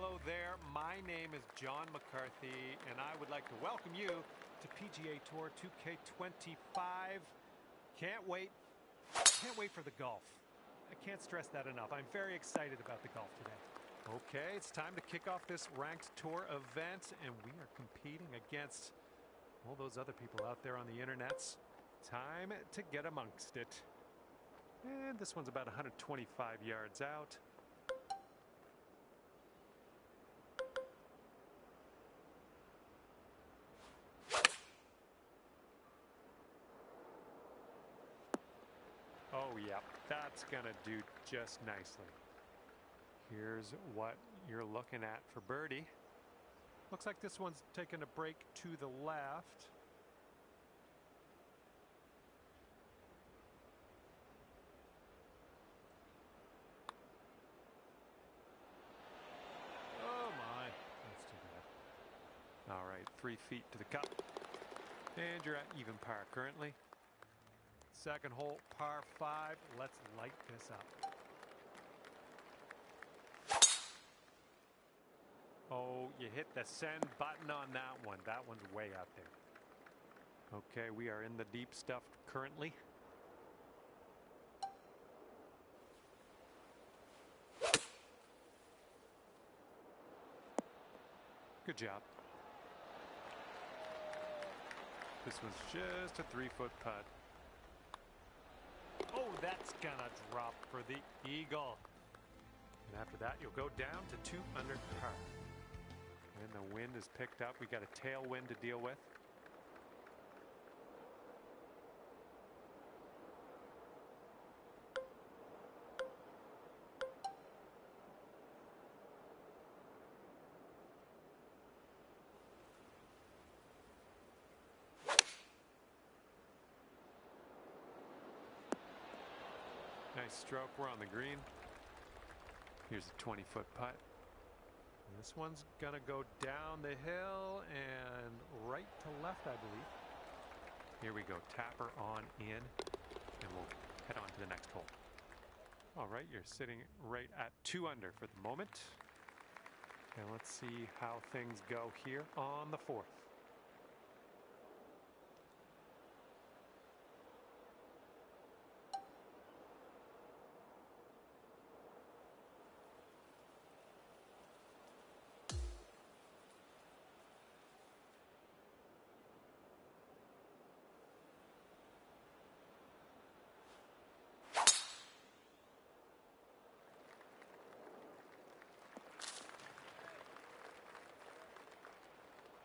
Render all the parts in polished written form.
Hello there, my name is John McCarthy and I would like to welcome you to PGA Tour 2K25. Can't wait for the golf. I can't stress that enough. I'm very excited about the golf today. Okay, it's time to kick off this ranked tour event and we are competing against all those other people out there on the internets. Time to get amongst it. And this one's about 125 yards out. Oh yeah, that's gonna do just nicely. Here's what you're looking at for birdie. Looks like this one's taking a break to the left. Oh my, that's too bad. All right, 3 feet to the cup. And you're at even par currently. Second hole, par 5. Let's light this up. Oh, you hit the send button on that one. That one's way out there. Okay, we are in the deep stuff currently. Good job. This was just a 3-foot putt. Oh, that's gonna drop for the eagle. And after that, you'll go down to 2 under par. And the wind is picked up. We got a tailwind to deal with. Nice stroke. We're on the green. Here's a 20-foot putt. And this one's gonna go down the hill and right to left, I believe. Here we go. Tapper on in, and we'll head on to the next hole. All right, you're sitting right at 2 under for the moment. And let's see how things go here on the 4th.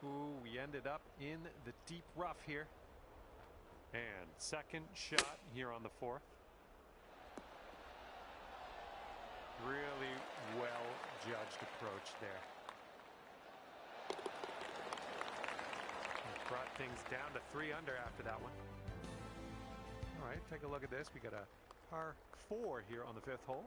Ooh, we ended up in the deep rough here. And second shot here on the 4th. Really well judged approach there. And brought things down to 3 under after that one. All right, take a look at this. We got a par 4 here on the 5th hole.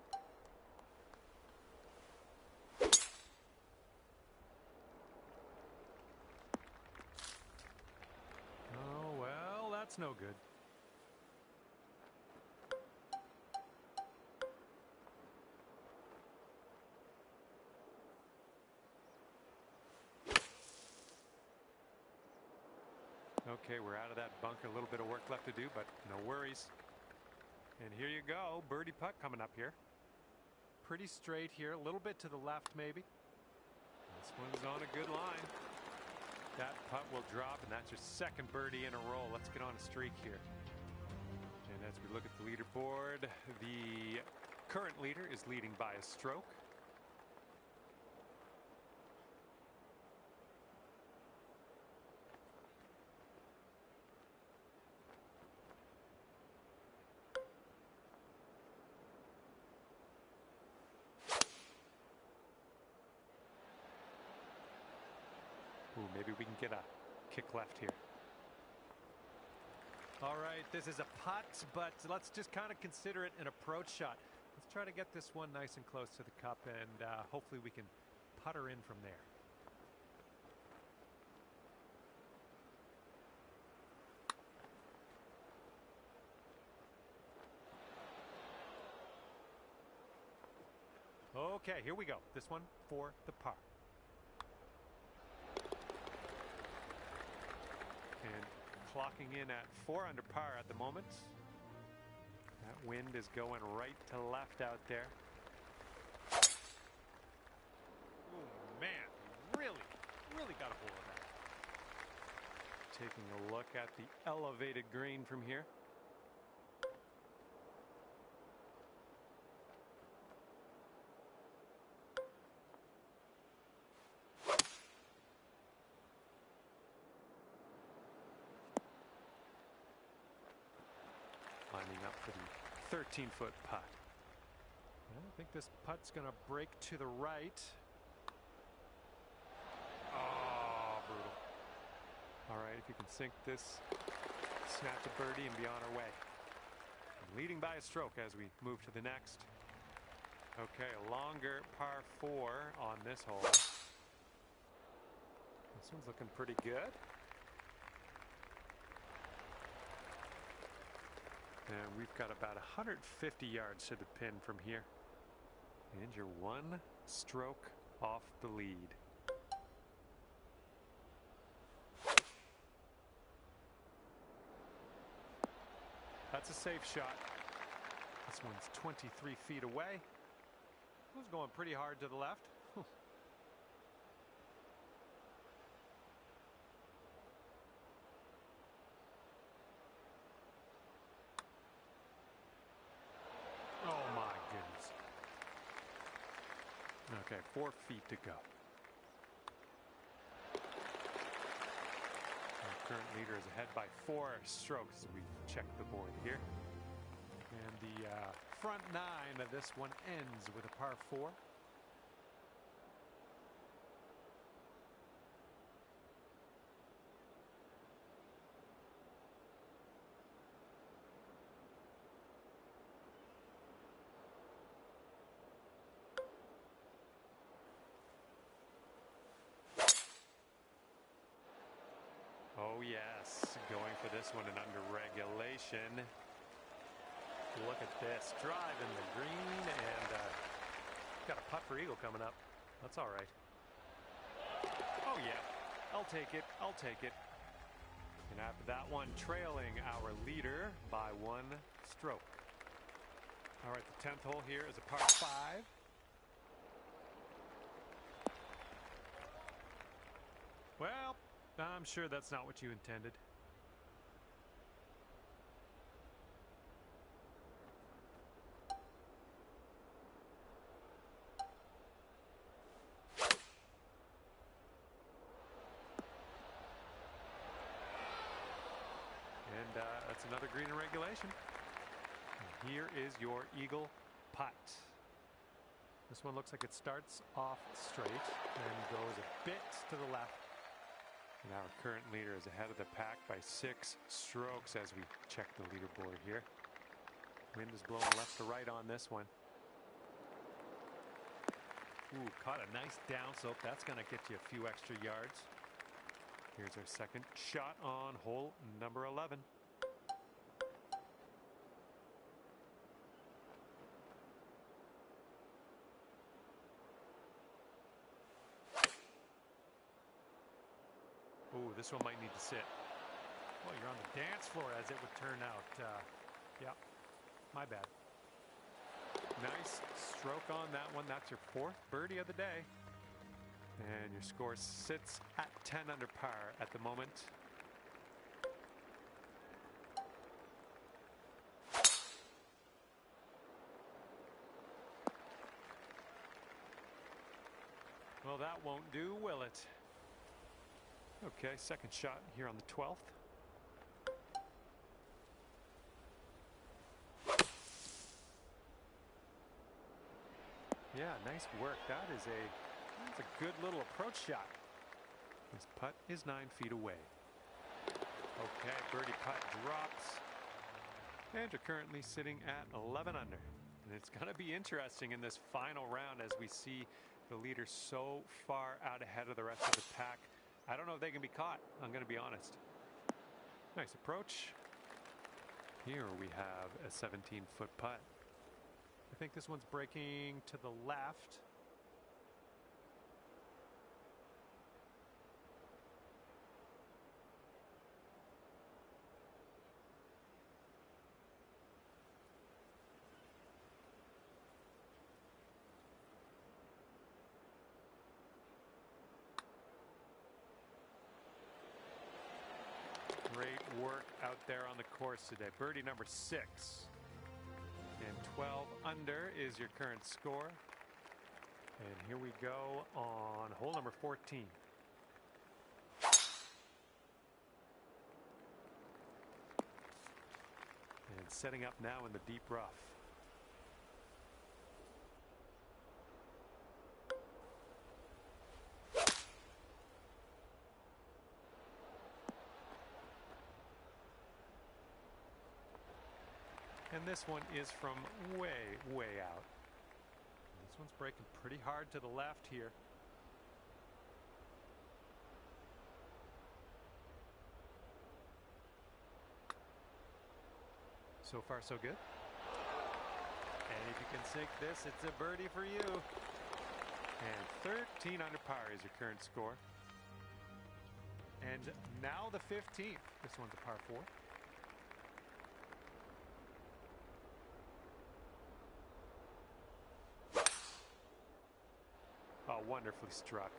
Oh, well, that's no good. Okay, we're out of that bunker. A little bit of work left to do, but no worries. And here you go. Birdie putt coming up here. Pretty straight here. A little bit to the left, maybe. This one's on a good line. That putt will drop, and that's your second birdie in a row. Let's get on a streak here. And as we look at the leaderboard, the current leader is leading by a stroke. Ooh, maybe we can get a kick left here. All right, this is a putt, but let's just kind of consider it an approach shot. Let's try to get this one nice and close to the cup, and hopefully we can putter in from there. Okay, here we go. This one for the par. And clocking in at 4 under par at the moment. That wind is going right to left out there. Oh man, really got a hold of that. Taking a look at the elevated green from here. Lining up for the 13-foot putt. I think this putt's going to break to the right. Oh, brutal. All right, if you can sink this, snatch a birdie and be on our way. Leading by a stroke as we move to the next. Okay, a longer par 4 on this hole. This one's looking pretty good. And we've got about 150 yards to the pin from here. And you're 1 stroke off the lead. That's a safe shot. This one's 23 feet away. It was going pretty hard to the left. Oh my goodness. Okay, 4 feet to go. Our current leader is ahead by 4 strokes as we check the board here. And the front 9 of this one ends with a par 4. Oh yes, going for this one and under regulation. Look at this, driving the green, and got a putt for eagle coming up. That's all right. Oh yeah, I'll take it. And after that one, trailing our leader by 1 stroke. All right, the 10th hole here is a par 5. Well, I'm sure that's not what you intended. And that's another green in regulation. And here is your eagle putt. This one looks like it starts off straight and goes a bit to the left. And our current leader is ahead of the pack by 6 strokes as we check the leaderboard here. Wind is blowing left to right on this one. Ooh, caught a nice down slope. That's going to get you a few extra yards. Here's our second shot on hole number 11. Ooh, this one might need to sit. Well, you're on the dance floor as it would turn out. Yeah, my bad. Nice stroke on that one. That's your 4th birdie of the day. And your score sits at 10 under par at the moment. Well, that won't do, will it? Okay, second shot here on the 12th. Yeah, nice work. That's a good little approach shot. This putt is 9 feet away. Okay, birdie putt drops. And you're currently sitting at 11 under. And it's going to be interesting in this final round as we see the leader so far out ahead of the rest of the pack. I don't know if they can be caught. I'm going to be honest. Nice approach. Here we have a 17-foot putt. I think this one's breaking to the left. out there on the course today. Birdie number 6. And 12 under is your current score. And here we go on hole number 14. And setting up now in the deep rough. And this one is from way out. This one's breaking pretty hard to the left here. So far, so good. And if you can sink this, it's a birdie for you. And 13 under par is your current score. And now the 15th. This one's a par 4. Oh, wonderfully struck.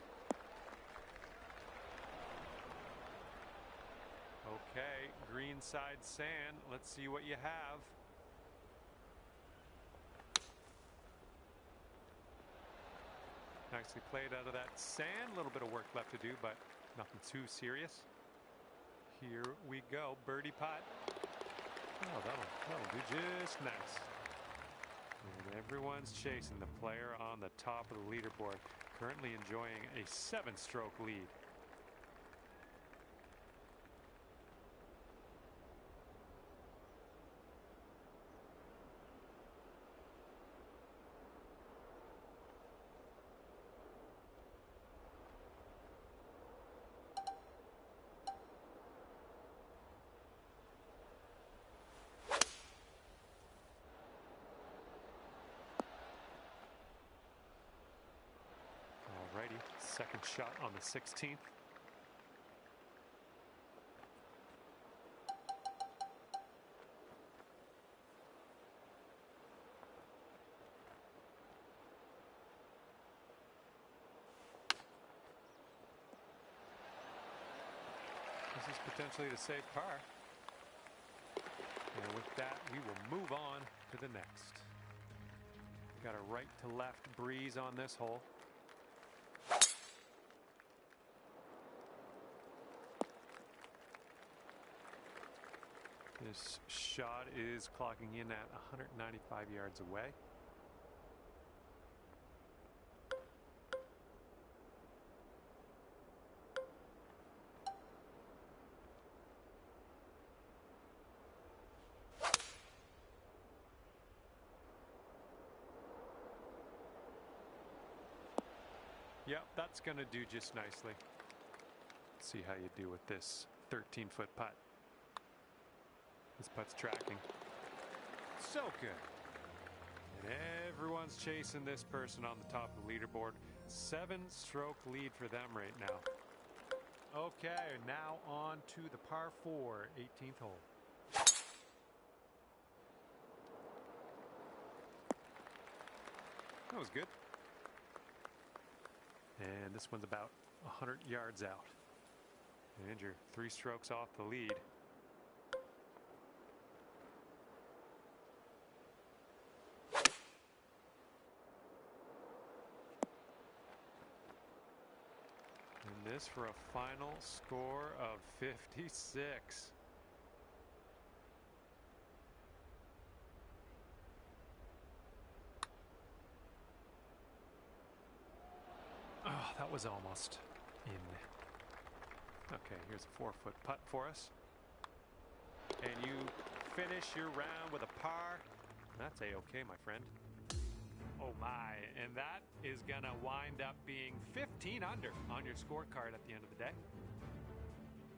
Okay, green side sand. Let's see what you have. Nicely played out of that sand. A little bit of work left to do, but nothing too serious. Here we go. Birdie putt. Oh, that'll do just nice. And everyone's chasing the player on the top of the leaderboard. Currently enjoying a 7-stroke lead. Alrighty, second shot on the 16th. This is potentially to save par. And with that, we will move on to the next. Got a right to left breeze on this hole. This shot is clocking in at 195 yards away. Yep, that's going to do just nicely. Let's see how you do with this 13-foot putt. This putt's tracking. So good. And everyone's chasing this person on the top of the leaderboard. 7-stroke lead for them right now. Okay, now on to the par 4, 18th hole. That was good. And this one's about 100 yards out. And you're 3 strokes off the lead. And this for a final score of 56. Oh, that was almost in. Okay, here's a 4-foot putt for us. And you finish your round with a par. That's a-okay, my friend. Oh my, and that is gonna wind up being 15 under on your scorecard at the end of the day.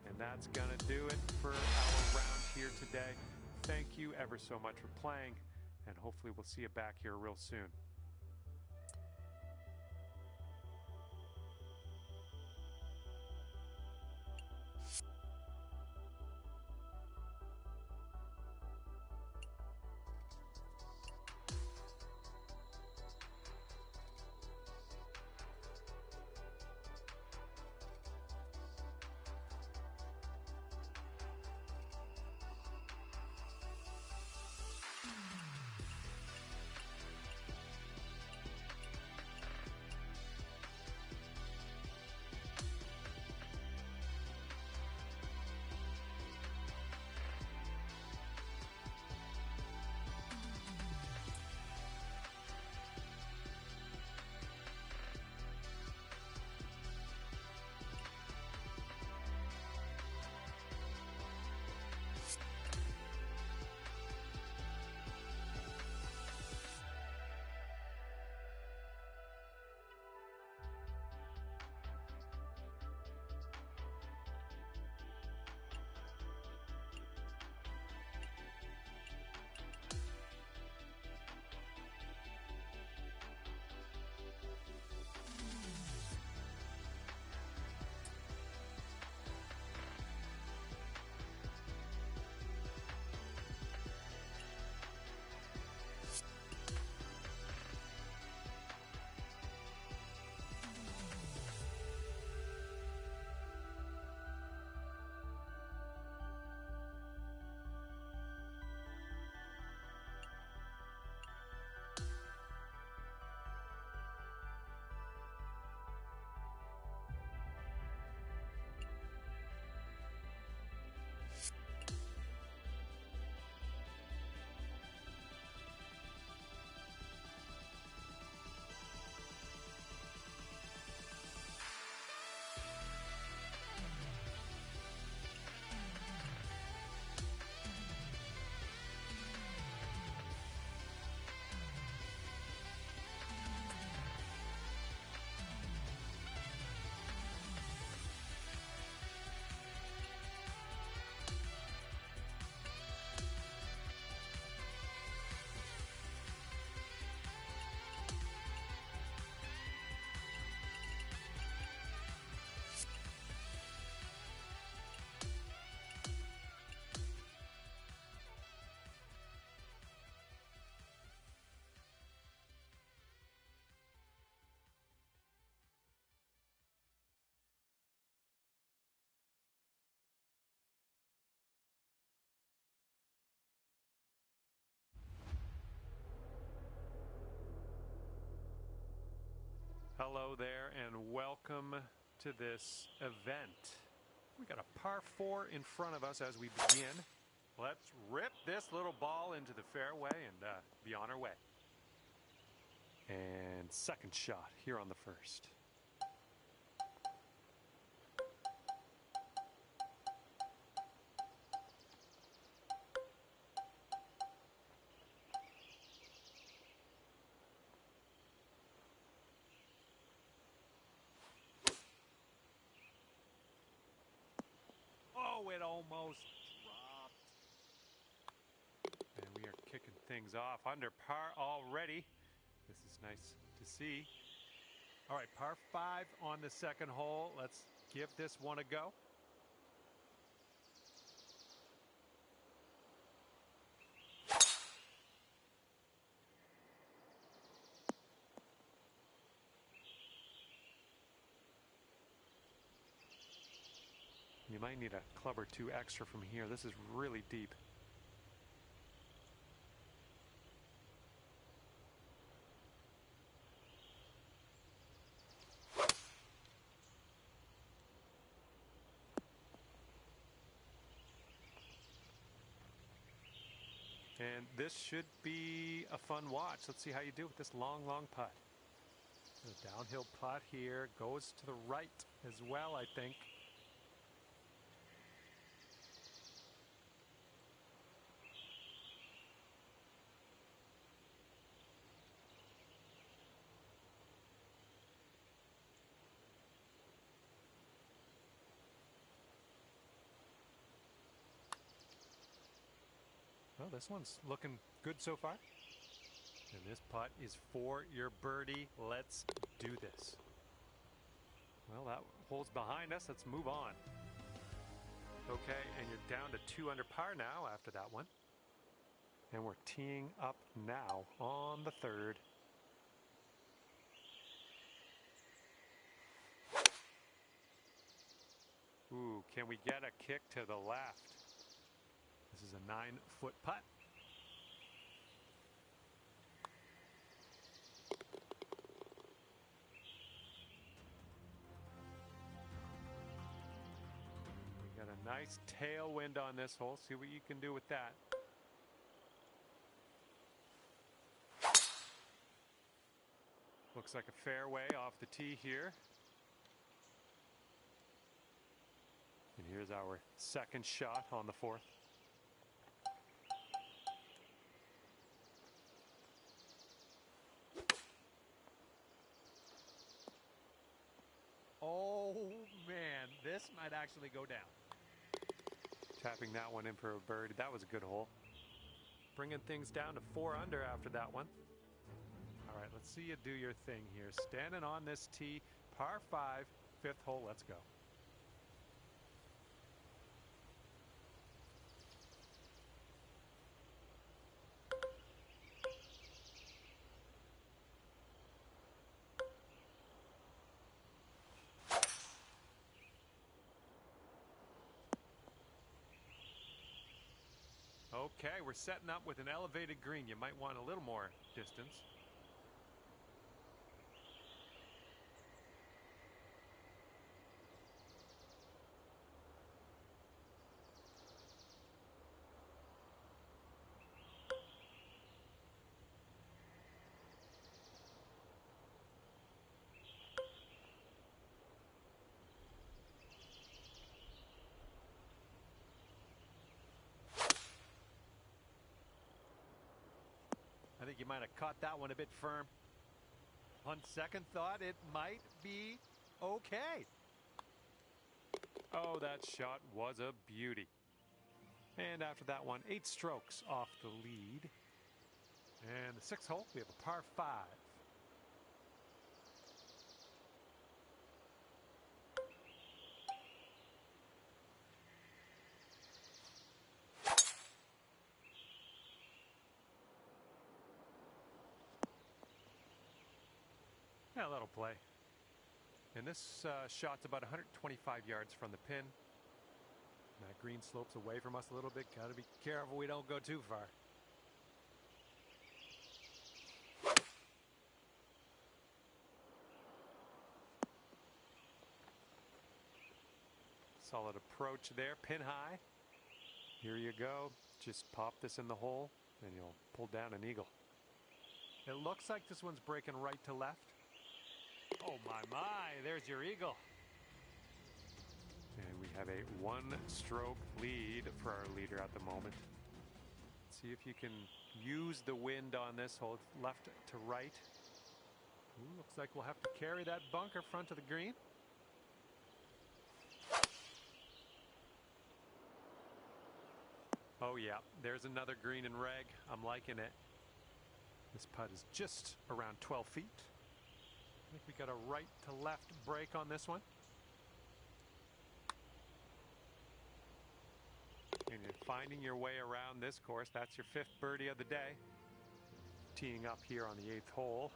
And that's gonna do it for our round here today. Thank you ever so much for playing, and hopefully we'll see you back here real soon. Hello there and welcome to this event. We got a par 4 in front of us as we begin. Let's rip this little ball into the fairway and be on our way. And second shot here on the first. Oh, it almost dropped. And we are kicking things off under par already. This is nice to see. All right, par 5 on the second hole. Let's give this one a go. You might need a club or two extra from here. This is really deep. And this should be a fun watch. Let's see how you do with this long putt. The downhill putt here goes to the right as well, I think. Well, this one's looking good so far. And this putt is for your birdie. Let's do this. Well, that hole's behind us. Let's move on. Okay, and you're down to 2 under par now after that one. And we're teeing up now on the third. Ooh, can we get a kick to the left? This is a 9-foot putt. We got a nice tailwind on this hole. See what you can do with that. Looks like a fairway off the tee here. And here's our second shot on the fourth. Oh man, this might actually go down. Tapping that one in for a birdie. That was a good hole. Bringing things down to 4 under after that one. All right, let's see you do your thing here. Standing on this tee, par 5, 5th hole. Let's go. Okay, we're setting up with an elevated green. You might want a little more distance. I think you might have caught that one a bit firm. On second thought, it might be okay. Oh, that shot was a beauty. And after that one, 8 strokes off the lead. And the 6th hole, we have a par 5. Yeah, that'll play. And this shot's about 125 yards from the pin. That green slopes away from us a little bit. Got to be careful we don't go too far. Solid approach there, pin high. Here you go. Just pop this in the hole and you'll pull down an eagle. It looks like this one's breaking right to left. Oh my, there's your eagle. And we have a one-stroke lead for our leader at the moment. See if you can use the wind on this hole, left to right. Ooh, looks like we'll have to carry that bunker front of the green. Oh yeah, there's another green and reg. I'm liking it. This putt is just around 12 feet. I think we got a right to left break on this one. And you're finding your way around this course. That's your 5th birdie of the day. Teeing up here on the 8th hole.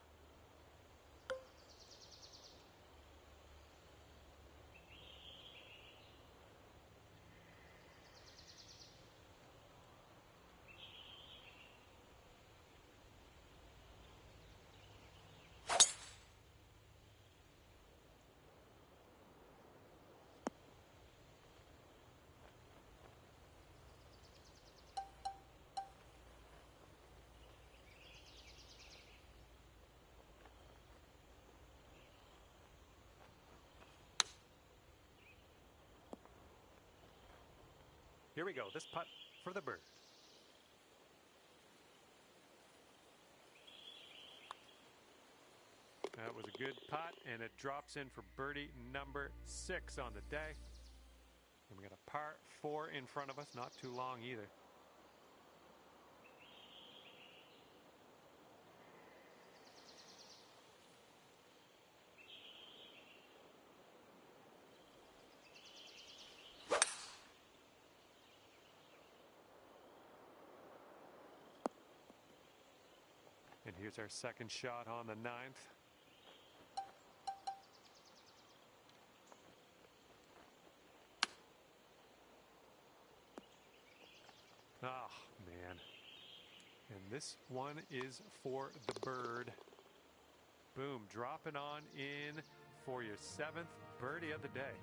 Here we go, this putt for the bird. That was a good putt, and it drops in for birdie number 6 on the day. And we got a par 4 in front of us, not too long either. And here's our second shot on the 9th. Oh, man. And this one is for the bird. Boom, dropping on in for your 7th birdie of the day.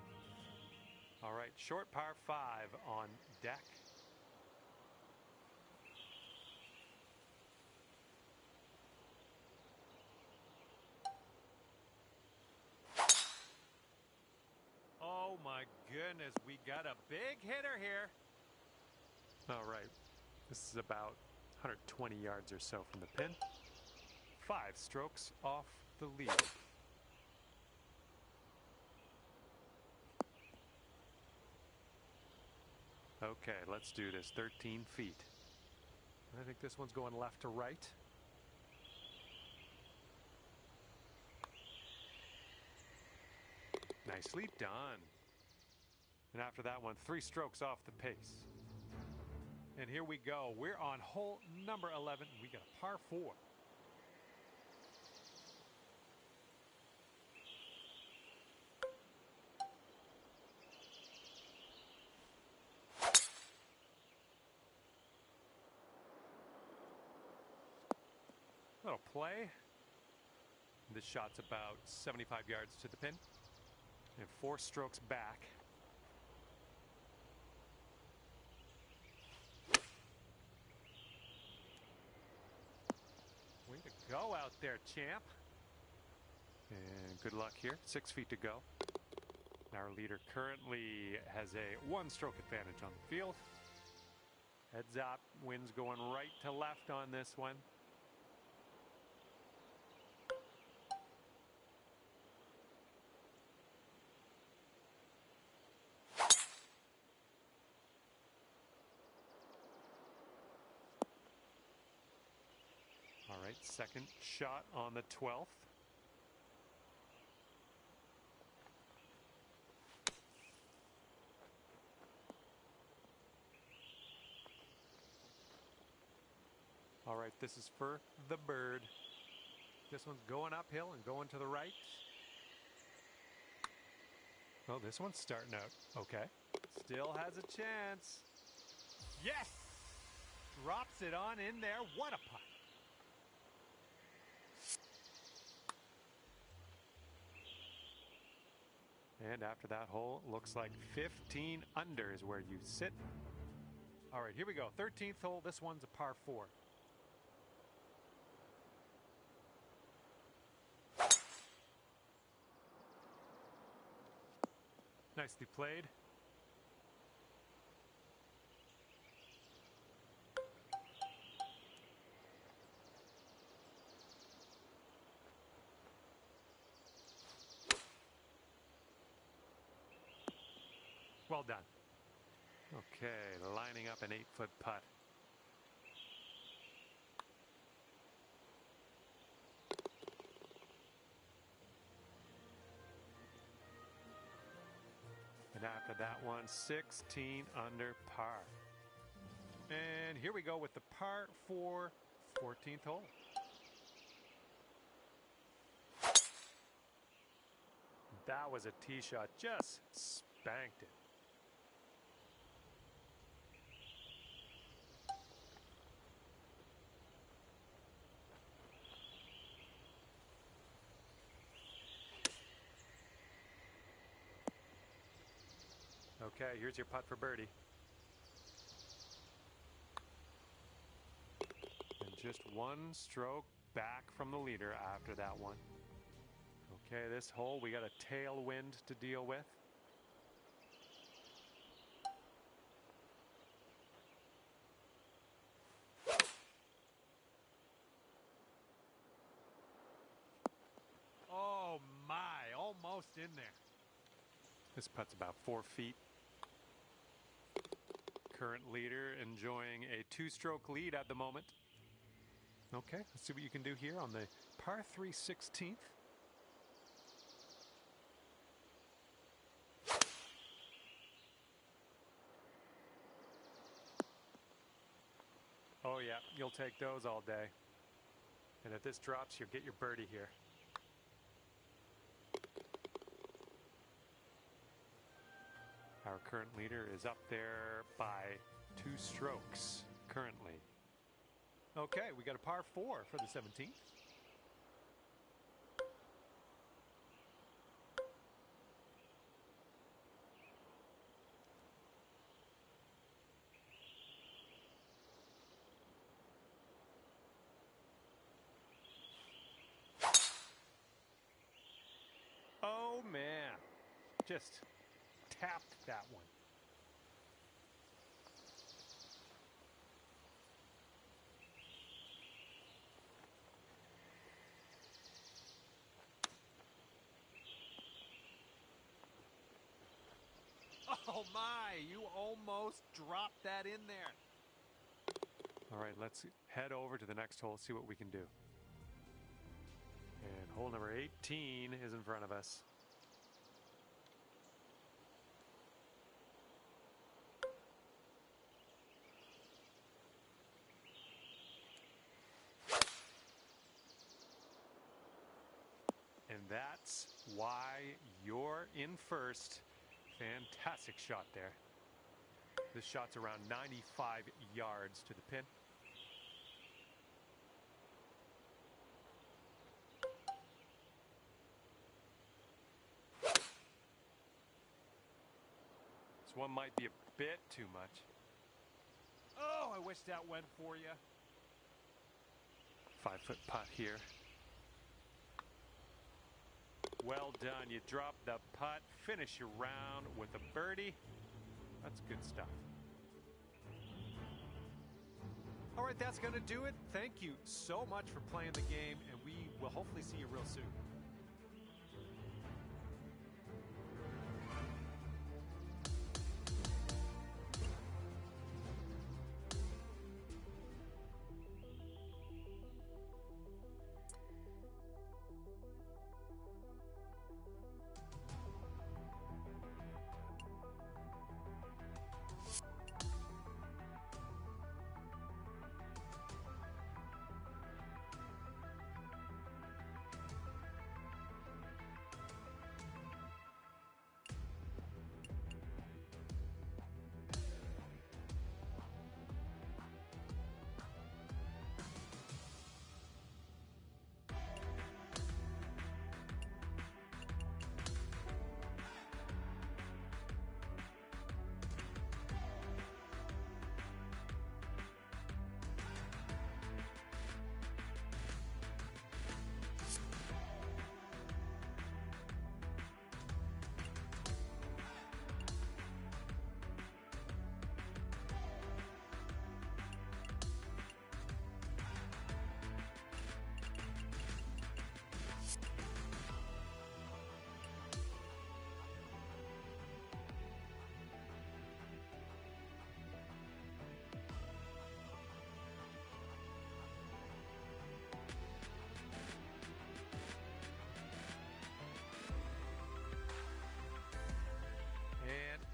All right, short par 5 on deck. Oh my goodness, we got a big hitter here. All right, this is about 120 yards or so from the pin. 5 strokes off the lead. Okay, let's do this. 13 feet. I think this one's going left to right. Nicely done. And after that one, 3 strokes off the pace. And here we go. We're on hole number 11. We got a par 4. Little play. This shot's about 75 yards to the pin. And 4 strokes back. Way to go out there, champ. And good luck here. 6 feet to go. Our leader currently has a 1-stroke advantage on the field. Heads up. Wind's going right to left on this one. All right, second shot on the 12th. All right, this is for the bird. This one's going uphill and going to the right. Oh, this one's starting out okay. Still has a chance. Yes! Drops it on in there. What a putt. And after that hole, looks like 15 under is where you sit. All right, here we go. 13th hole. This one's a par 4. Nicely played. Well done. Okay, lining up an 8-foot putt. And after that one, 16 under par. And here we go with the par 4, 14th hole. That was a tee shot, just spanked it. Okay, here's your putt for birdie. And just one stroke back from the leader after that one. Okay, this hole we got a tailwind to deal with. Oh my, almost in there. This putt's about 4 feet. Current leader enjoying a 2-stroke lead at the moment. Okay, let's see what you can do here on the par 3 16th. Oh yeah, you'll take those all day. And if this drops, you'll get your birdie here. Our current leader is up there by 2 strokes currently. Okay, we got a par 4 for the 17th. Oh man, just tapped that one. Oh my, you almost dropped that in there. All right, let's head over to the next hole, see what we can do. And hole number 18 is in front of us. And that's why you're in first. Fantastic shot there. This shot's around 95 yards to the pin. This one might be a bit too much. Oh, I wish that went for you. 5-foot putt here. Well done. You drop the putt, finish your round with a birdie. That's good stuff. All right, that's going to do it. Thank you so much for playing the game, and we will hopefully see you real soon.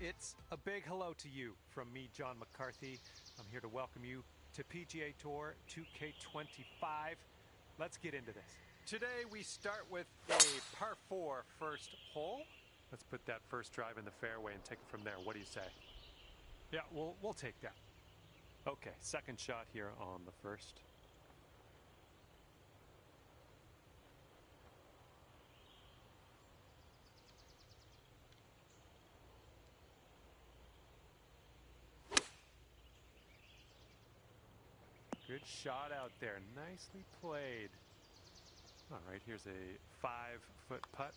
It's a big hello to you from me, John McCarthy. I'm here to welcome you to PGA Tour 2K25. Let's get into this. Today we start with a par 4 first hole. Let's put that first drive in the fairway and take it from there. What do you say? Yeah, we'll take that. Okay, second shot here on the first. Good shot out there. Nicely played. All right, here's a 5-foot putt.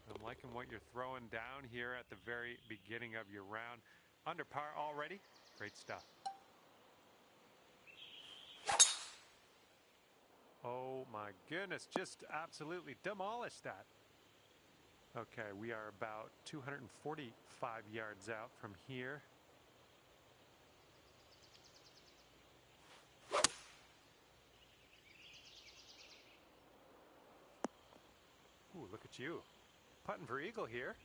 I'm liking what you're throwing down here at the very beginning of your round. Under par already. Great stuff. Oh my goodness, just absolutely demolished that. Okay, we are about 245 yards out from here. Ooh, look at you. Putting for eagle here.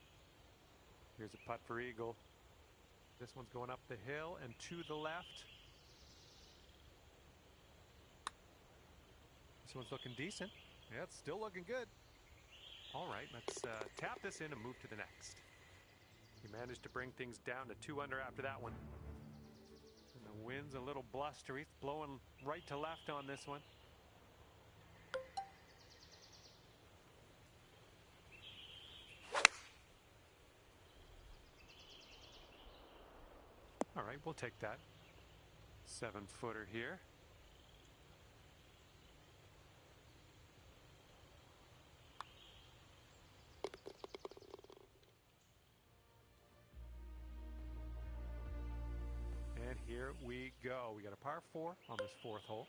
Here's a putt for eagle. This one's going up the hill and to the left. This one's looking decent. Yeah, it's still looking good. All right, let's tap this in and move to the next. You managed to bring things down to 2 under after that one. And the wind's a little blustery. It's blowing right to left on this one. All right, we'll take that. 7-footer here. And here we go. We got a par 4 on this 4th hole.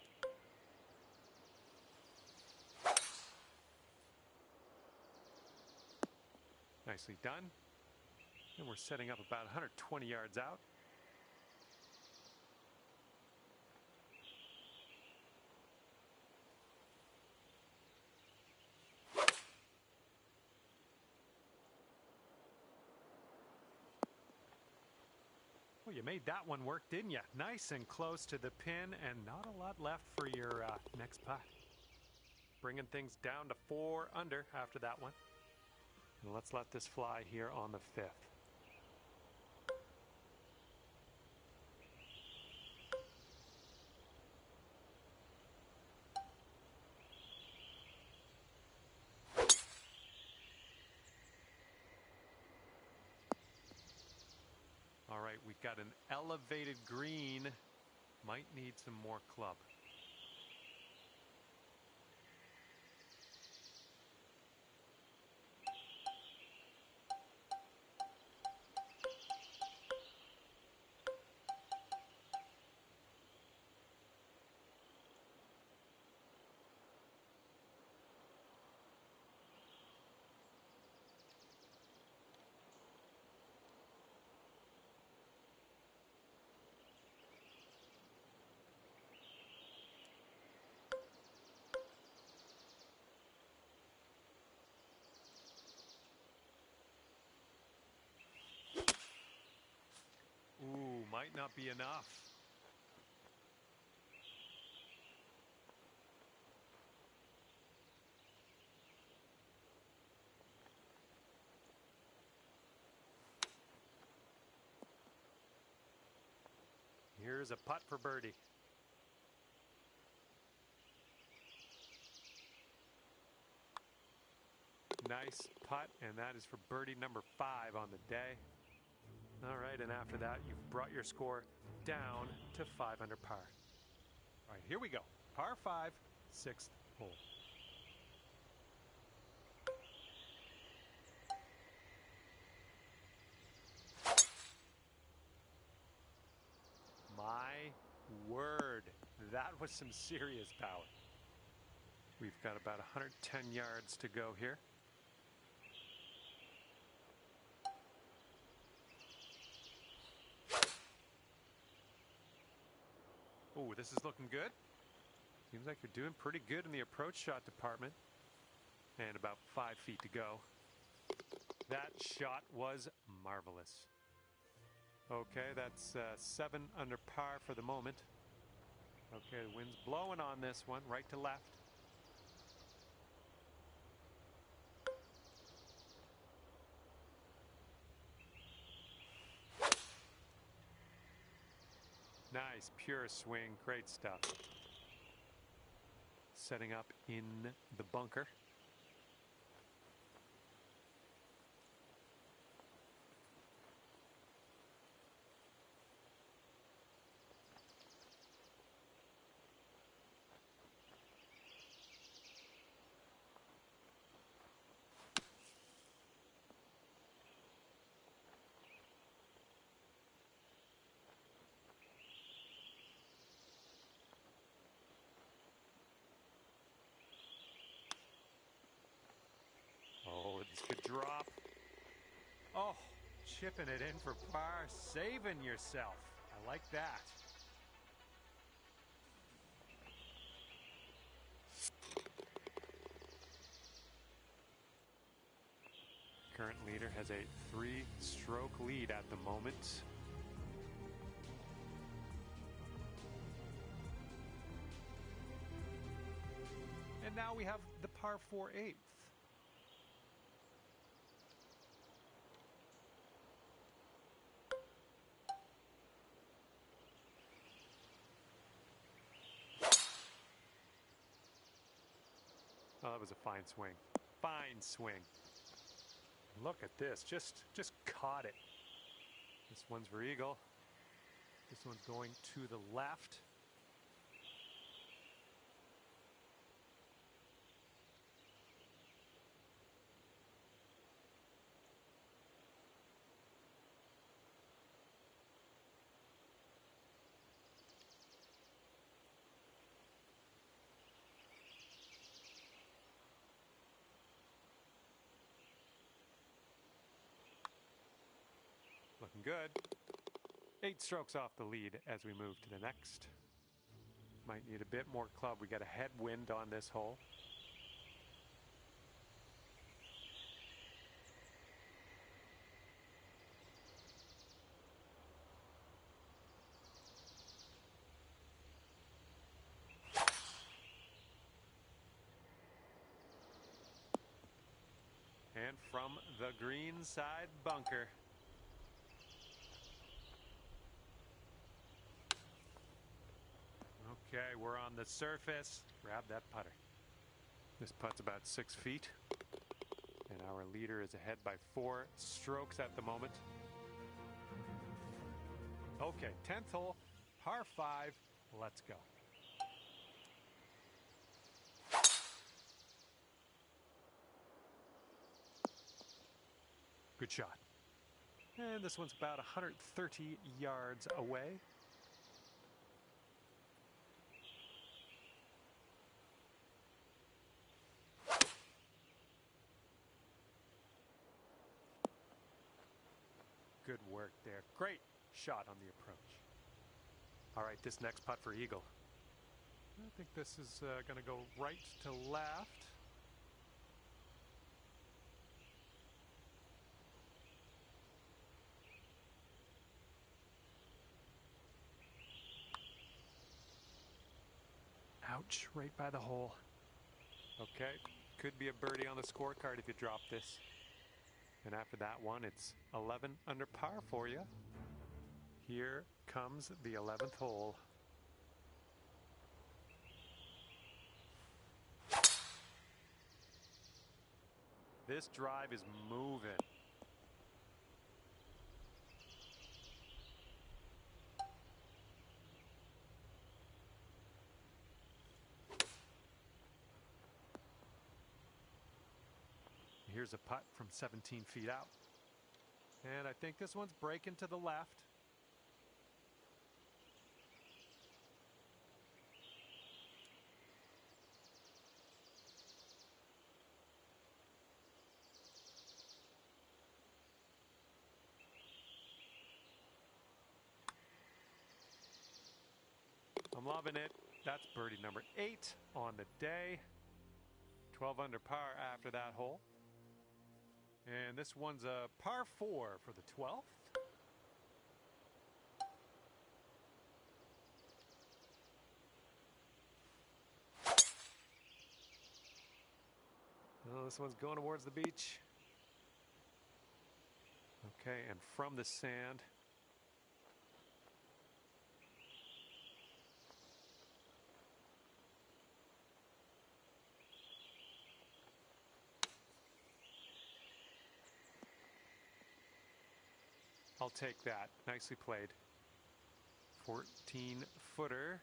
Nicely done. And we're setting up about 120 yards out. Well, you made that one work, didn't you? Nice and close to the pin and not a lot left for your next putt. Bringing things down to 4 under after that one. And let's let this fly here on the 5th. All right, we've got an elevated green. Might need some more club. Ooh, might not be enough. Here's a putt for birdie. Nice putt, and that is for birdie number 5 on the day. All right, and after that, you've brought your score down to 5 under par. All right, here we go. Par 5, 6th hole. My word, that was some serious power. We've got about 110 yards to go here. Oh, this is looking good. Seems like you're doing pretty good in the approach shot department. And about 5 feet to go. That shot was Marvelous. Okay, that's 7 under par for the moment. Okay, the wind's blowing on this one, right to left. Nice, pure swing, great stuff. Setting up in the bunker. Oh, this could drop. Oh, chipping it in for par, saving yourself. I like that. Current leader has a 3-stroke lead at the moment. And now we have the par 4 8th. Oh, that was a fine swing. Fine swing. Look at this. Just caught it. This one's for eagle. This one's going to the left. Looking good. 8 strokes off the lead as we move to the next. Might need a bit more club. We got a headwind on this hole. And from the green side bunker. Okay, we're on the surface. Grab that putter. This putt's about 6 feet. And our leader is ahead by 4 strokes at the moment. Okay, 10th hole, par 5. Let's go. Good shot. And this one's about 130 yards away. Good work there. Great shot on the approach. All right, this next putt for eagle. I think this is going to go right to left. Ouch, right by the hole. Okay, could be a birdie on the scorecard if you drop this. And after that one, it's 11 under par for you. Here comes the 11th hole. This drive is moving. Here's a putt from 17 feet out. And I think this one's breaking to the left. I'm loving it. That's birdie number 8 on the day. 12 under par after that hole. And this one's a par 4 for the 12th. Oh, this one's going towards the beach. Okay, and from the sand. I'll take that. Nicely played. 14-footer.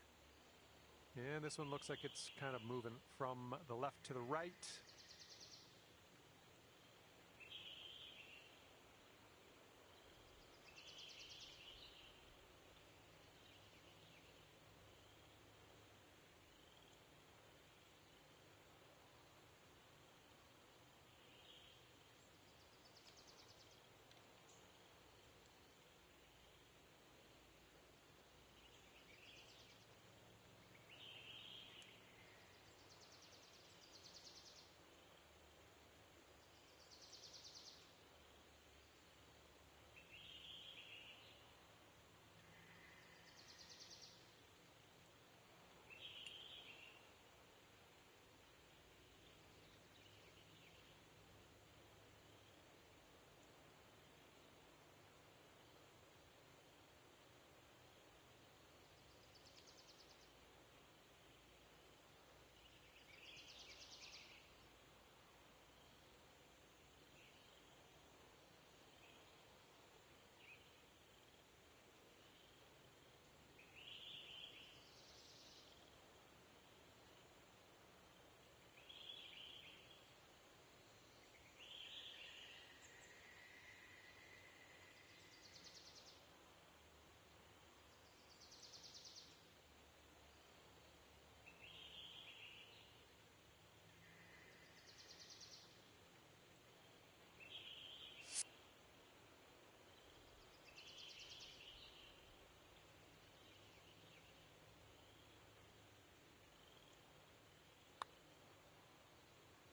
And this one looks like it's kind of moving from the left to the right.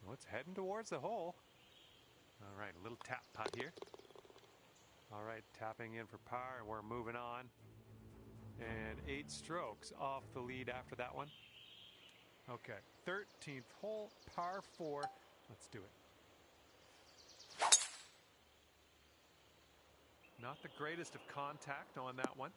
Well, it's heading towards the hole. All right, a little tap putt here. All right, tapping in for par, and we're moving on. And 8 strokes off the lead after that one. Okay, 13th hole, par 4. Let's do it. Not the greatest of contact on that one.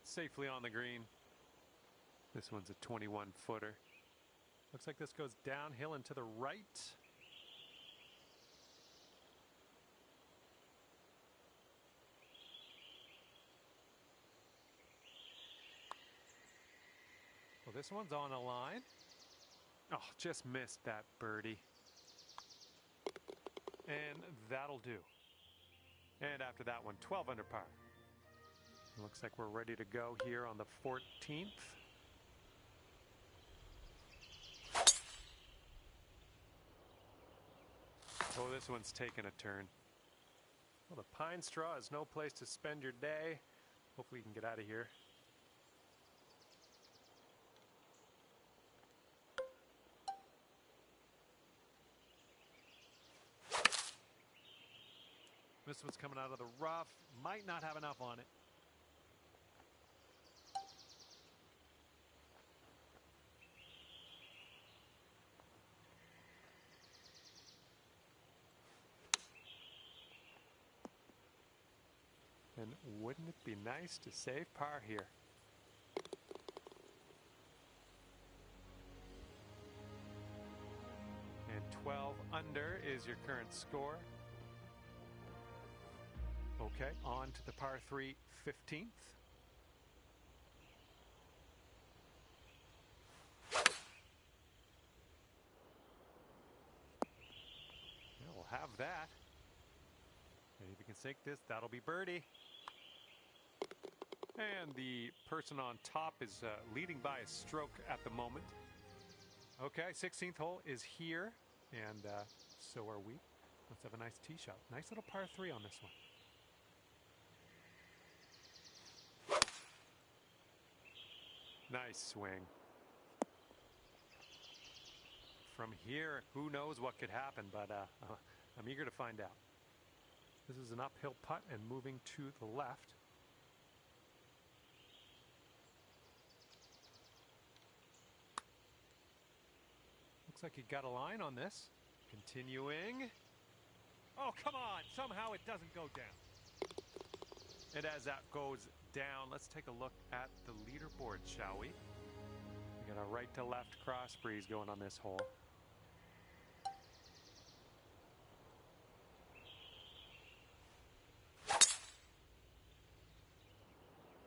Safely on the green. This one's a 21-footer. Looks like this goes downhill and to the right. Well, this one's on a line. Oh, just missed that birdie. And that'll do. And after that one, 12 under par. Looks like we're ready to go here on the 14th. Oh, this one's taking a turn. Well, the pine straw is no place to spend your day. Hopefully you can get out of here. This one's coming out of the rough. Might not have enough on it. And wouldn't it be nice to save par here? And 12 under is your current score. Okay, on to the par 3 15th. Yeah, we'll have that. And if you can sink this, that'll be birdie. And the person on top is leading by a stroke at the moment. Okay, 16th hole is here, and so are we. Let's have a nice tee shot. Nice little par 3 on this one. Nice swing. From here, who knows what could happen, but I'm eager to find out. This is an uphill putt and moving to the left. Looks like he got a line on this. Continuing. Oh, come on. Somehow it doesn't go down. And as that goes down, let's take a look at the leaderboard, shall we? We got a right to left cross breeze going on this hole.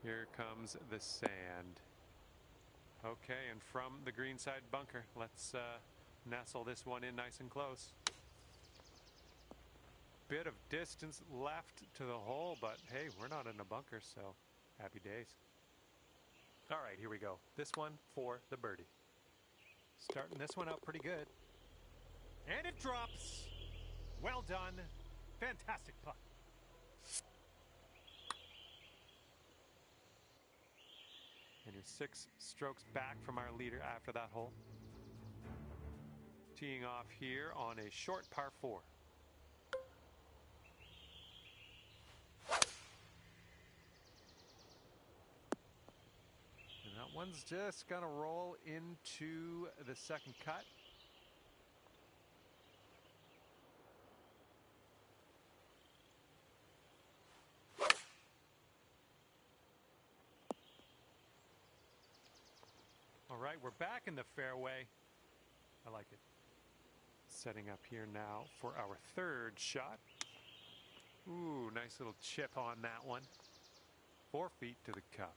Here comes the sand. Okay, and from the greenside bunker, let's nestle this one in nice and close. Bit of distance left to the hole, but hey, we're not in a bunker, so happy days. All right, here we go. This one for the birdie. Starting this one out pretty good. And it drops. Well done. Fantastic putt. And you're 6 strokes back from our leader after that hole. Teeing off here on a short par 4. And that one's just gonna roll into the second cut. All right, we're back in the fairway. I like it. Setting up here now for our third shot. Ooh, nice little chip on that one. 4 feet to the cup.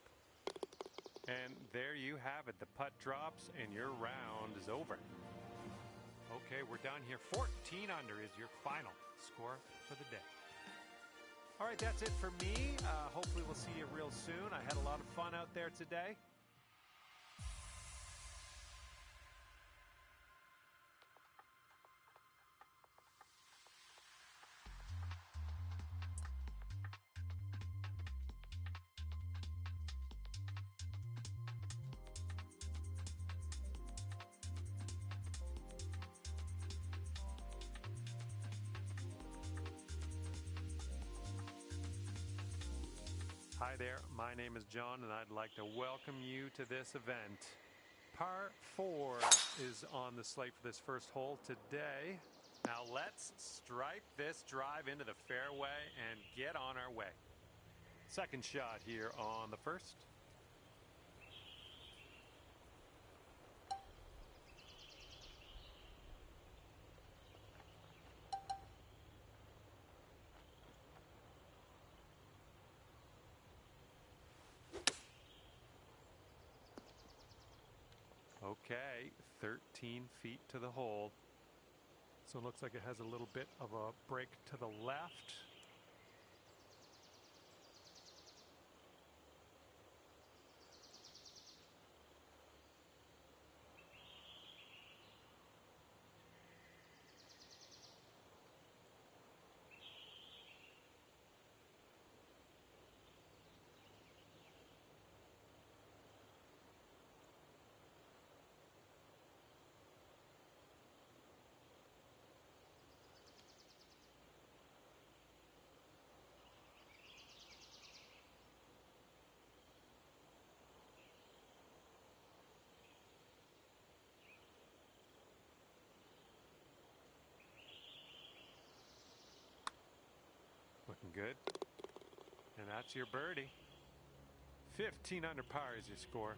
And there you have it. The putt drops and your round is over. Okay, we're done here. 14 under is your final score for the day. All right, that's it for me. Hopefully we'll see you real soon. I had a lot of fun out there today. Hi there, my name is John and I'd like to welcome you to this event. Par 4 is on the slate for this first hole today. Now let's stripe this drive into the fairway and get on our way. Second shot here on the first. Okay, 13 feet to the hole. So it looks like it has a little bit of a break to the left. Looking good. And that's your birdie. 15 under par is your score.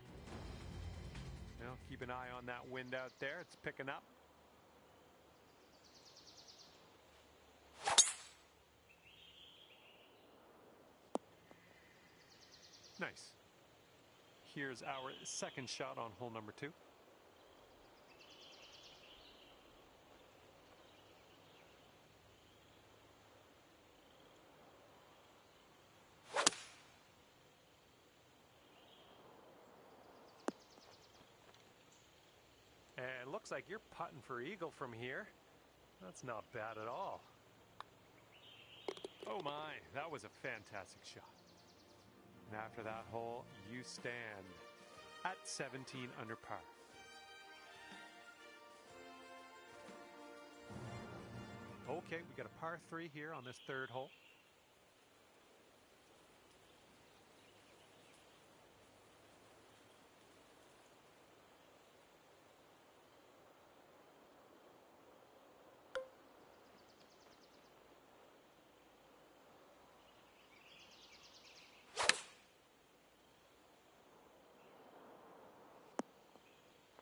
Well, keep an eye on that wind out there. It's picking up. Nice. Here's our second shot on hole number 2. And looks like you're putting for eagle from here. That's not bad at all. Oh my, that was a fantastic shot. And after that hole, you stand at 17 under par. Okay, we got a par 3 here on this third hole.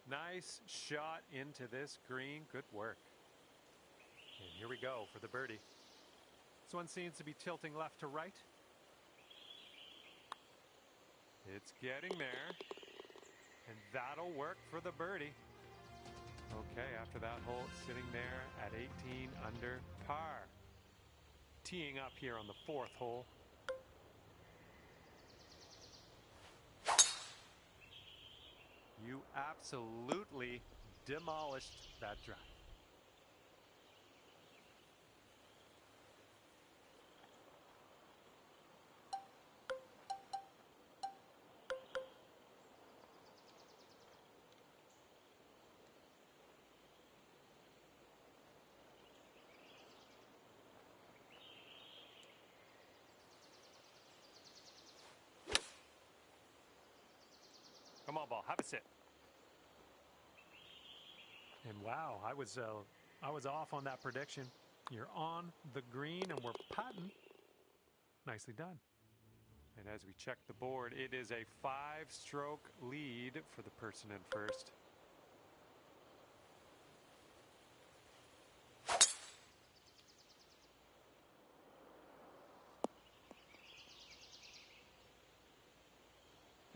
Nice shot into this green. Good work. And here we go for the birdie. This one seems to be tilting left to right. It's getting there. And that'll work for the birdie. Okay, after that hole, sitting there at 18 under par. Teeing up here on the fourth hole. You absolutely demolished that drive. Come on, ball, have a sit. And wow, I was off on that prediction. You're on the green and we're putting. Nicely done. And as we check the board, it is a 5-stroke lead for the person in first.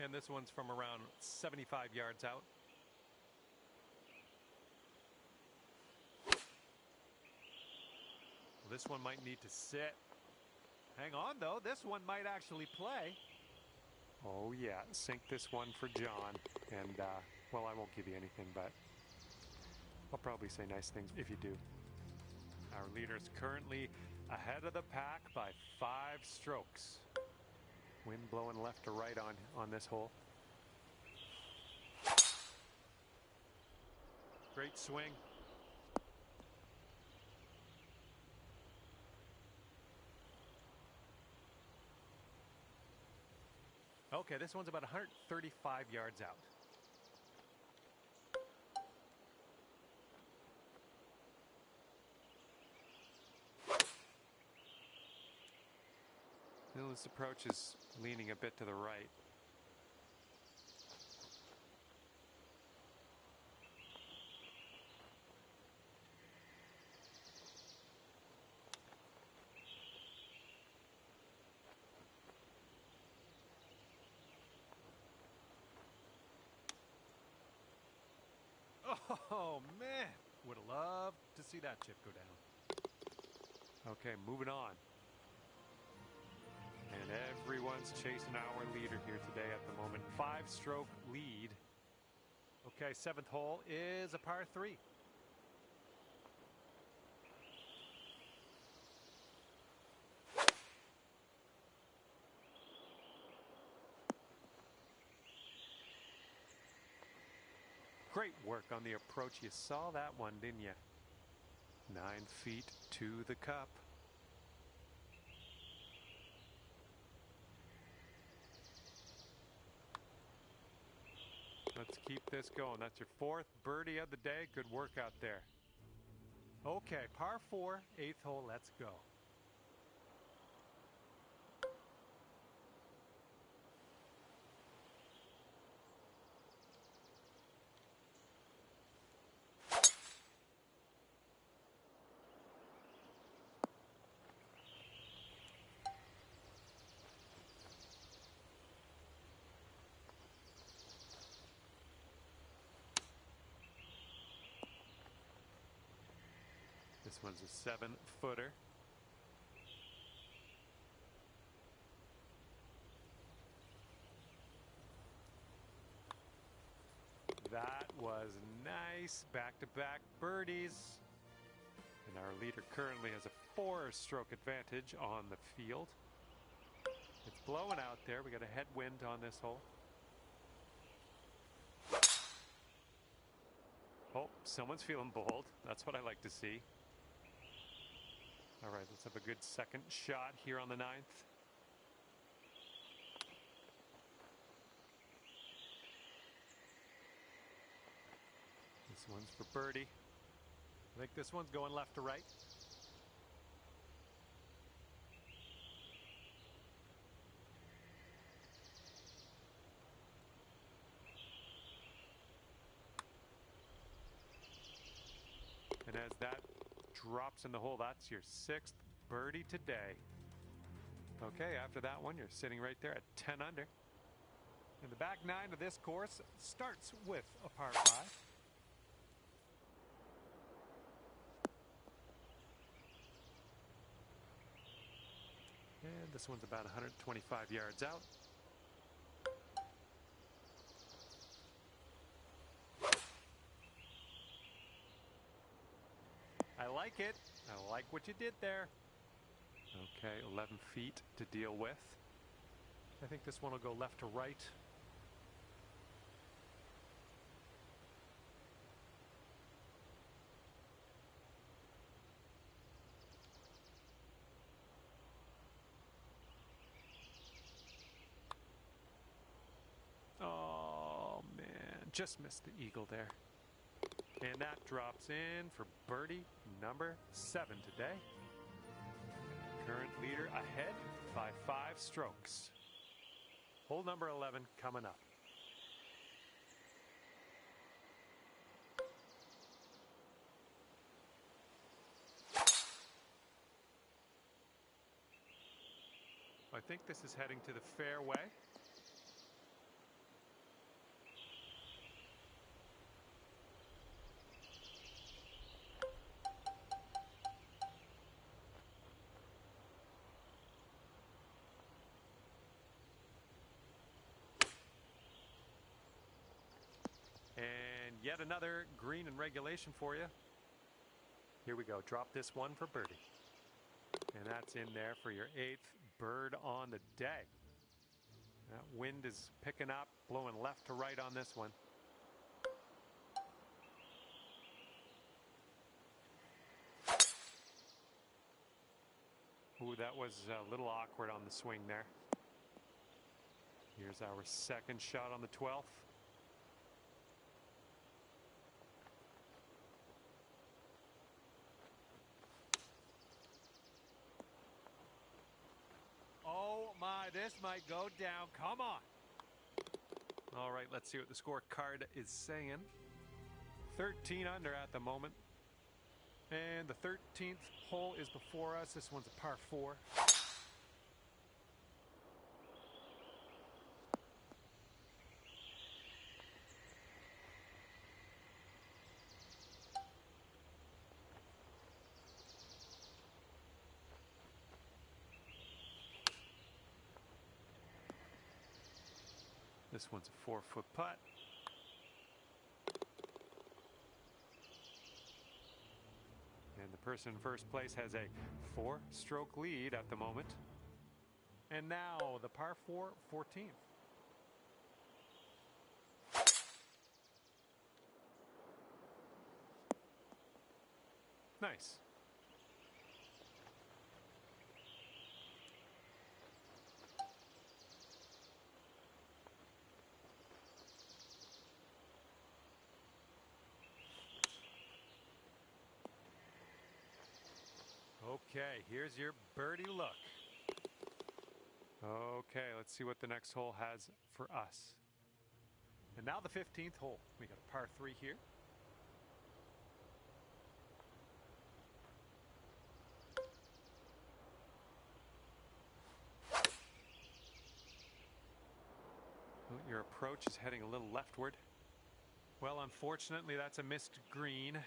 And this one's from around 75 yards out. Well, this one might need to sit. Hang on, though. This one might actually play. Oh, yeah. Sink this one for John. And, well, I won't give you anything, but I'll probably say nice things if you do. Our leader is currently ahead of the pack by 5 strokes. Wind blowing left to right on this hole. Great swing. Okay, this one's about 135 yards out. Well, this approach is leaning a bit to the right. Oh, man. Would have loved to see that chip go down. Okay, moving on. And everyone's chasing our leader here today at the moment. 5-stroke lead. Okay, 7th hole is a par 3. Great work on the approach. You saw that one, didn't you? 9 feet to the cup. Let's keep this going. That's your 4th birdie of the day. Good work out there. Okay, par 4, 8th hole. Let's go. This one's a 7-footer. That was nice. Back-to-back birdies. And our leader currently has a 4-stroke advantage on the field. It's blowing out there. We got a headwind on this hole. Oh, someone's feeling bold. That's what I like to see. All right, let's have a good second shot here on the 9th. This one's for birdie. I think this one's going left to right. And as that drops in the hole, that's your 6th birdie today. Okay, after that one, you're sitting right there at 10 under. And the back 9 of this course starts with a par 5. And this one's about 125 yards out. I like it. I like what you did there. Okay, 11 feet to deal with. I think this one will go left to right. Oh, man. Just missed the eagle there. And that drops in for birdie number 7 today. Current leader ahead by 5 strokes. Hole number 11 coming up. I think this is heading to the fairway. And yet another green in regulation for you. Here we go. Drop this one for birdie. And that's in there for your 8th bird on the day. That wind is picking up, blowing left to right on this one. Ooh, that was a little awkward on the swing there. Here's our second shot on the 12th. Oh my, this might go down. Come on. All right, let's see what the scorecard is saying. 13 under at the moment. And the 13th hole is before us. This one's a par 4. This one's a 4-foot putt. And the person in first place has a 4-stroke lead at the moment. And now the par 4 14th. Nice. Okay, here's your birdie look. Okay, let's see what the next hole has for us. And now the 15th hole. We got a par 3 here. Well, your approach is heading a little leftward. Well, unfortunately, that's a missed green.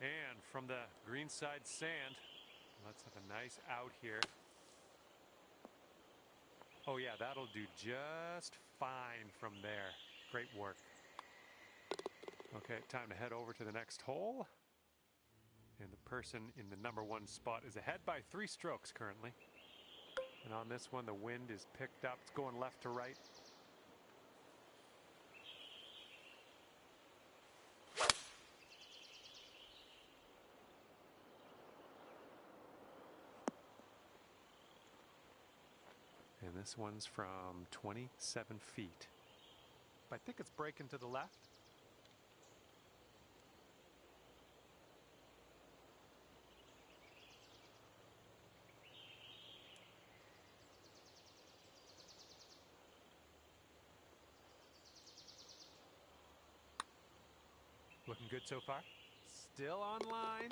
And from the greenside sand, let's have a nice out here. Oh yeah, that'll do just fine from there. Great work. Okay, time to head over to the next hole. And the person in the number 1 spot is ahead by 3 strokes currently. And on this one, the wind is picked up. It's going left to right. And this one's from 27 feet. I think it's breaking to the left. Looking good so far. Still on line.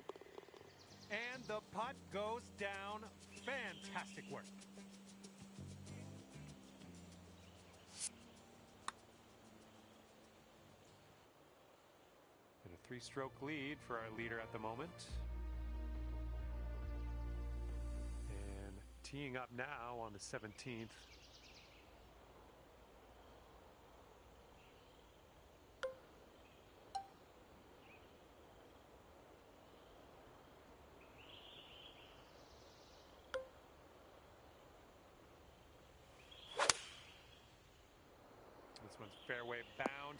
And the putt goes down. Fantastic work. And a 3-stroke lead for our leader at the moment. And teeing up now on the 17th. This one's fairway bound.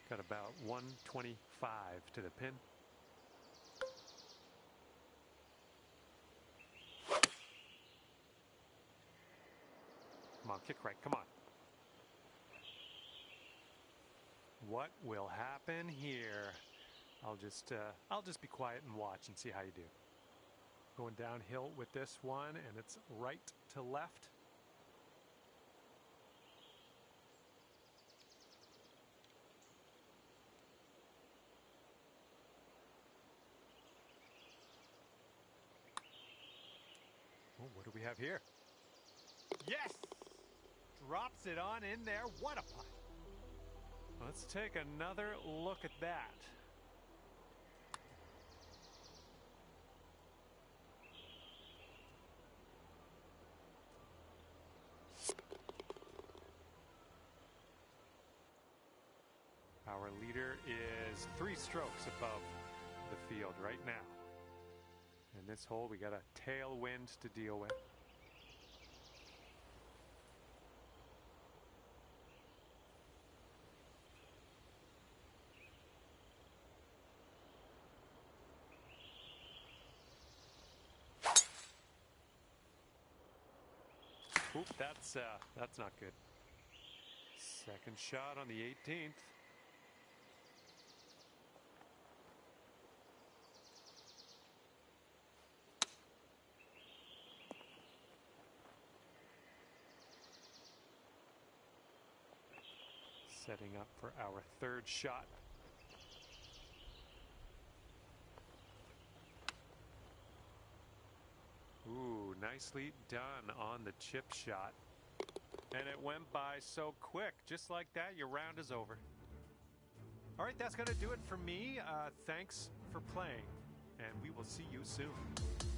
Got about 125 to the pin. Come on, kick right, come on. What will happen here? I'll just be quiet and watch and see how you do. Going downhill with this one, and it's right to left. Oh, what do we have here? Yes! Drops it on in there. What a putt. Let's take another look at that. Our leader is 3 strokes above the field right now. In this hole, we got a tailwind to deal with. Oop, that's not good. Second shot on the 18th. Setting up for our 3rd shot. Ooh, nicely done on the chip shot. And it went by so quick. Just like that, your round is over. All right, that's going to do it for me. Thanks for playing, and we will see you soon.